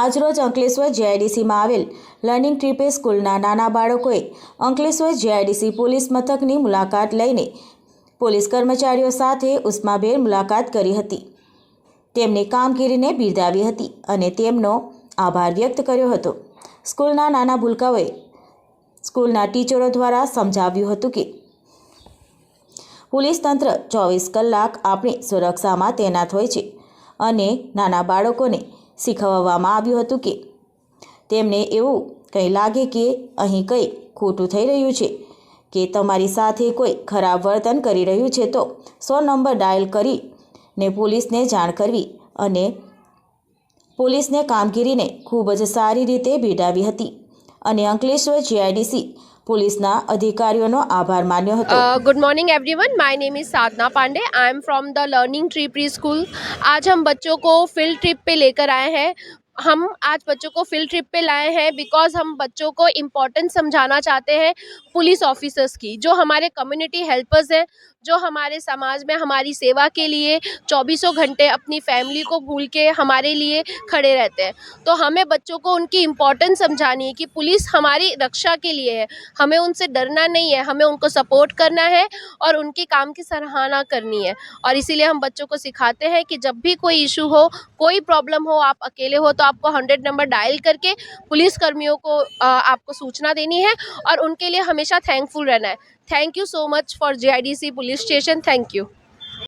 આજરોજ અંકલેશ્વર જેઆઈડીસીમાં આવેલ લર્નિંગ ટ્રીપે સ્કૂલના નાના બાળકોએ અંકલેશ્વર જેઆઈડીસી પોલીસ મથકની મુલાકાત લઈને પોલીસ કર્મચારીઓ સાથે ઉષ્માભેર મુલાકાત કરી હતી. તેમની કામગીરીને બિરદાવી હતી અને તેમનો આભાર વ્યક્ત કર્યો હતો. સ્કૂલના નાના ભૂલકાઓએ સ્કૂલના ટીચરો દ્વારા સમજાવ્યું હતું કે પોલીસ તંત્ર 24 કલાક આપણી સુરક્ષામાં તૈનાત હોય છે અને નાના બાળકોને શીખવવામાં આવ્યું હતું કે તેમને એવું કંઈ લાગે કે અહીં કંઈ ખોટું થઈ રહ્યું છે કે તમારી સાથે કોઈ ખરાબ વર્તન કરી રહ્યું છે તો 100 નંબર ડાયલ કરીને પોલીસને જાણ કરવી અને પોલીસને કામગીરીને ખૂબ જ સારી રીતે બિરદાવી હતી અને અંકલેશ્વર જીઆઈડીસી पुलिसना अधिकारियों आभार मान्यो हतो. Good morning everyone, my name is Sadhana Pandey. I am from the learning tree preschool. आज हम बच्चों को फील्ड ट्रिप पे लेकर आए हैं. हम आज बच्चों को फील्ड ट्रिप पे लाए हैं बिकॉज हम बच्चों को इम्पोर्टेंस समझाना चाहते हैं पुलिस ऑफिसर्स की, जो हमारे कम्युनिटी हेल्पर्स हैं, जो हमारे समाज में हमारी सेवा के लिए 24 घंटे अपनी फैमिली को भूल के हमारे लिए खड़े रहते हैं. तो हमें बच्चों को उनकी इम्पोर्टेंस समझानी है कि पुलिस हमारी रक्षा के लिए है. हमें उनसे डरना नहीं है, हमें उनको सपोर्ट करना है और उनके काम की सराहना करनी है. और इसीलिए हम बच्चों को सिखाते हैं कि जब भी कोई इशू हो, कोई प्रॉब्लम हो, आप अकेले हो तो आपको 100 नंबर डायल करके पुलिस कर्मियों को आपको सूचना देनी है और उनके लिए हमेशा थैंकफुल रहना है. Thank you so much for JIDC police station. Thank you.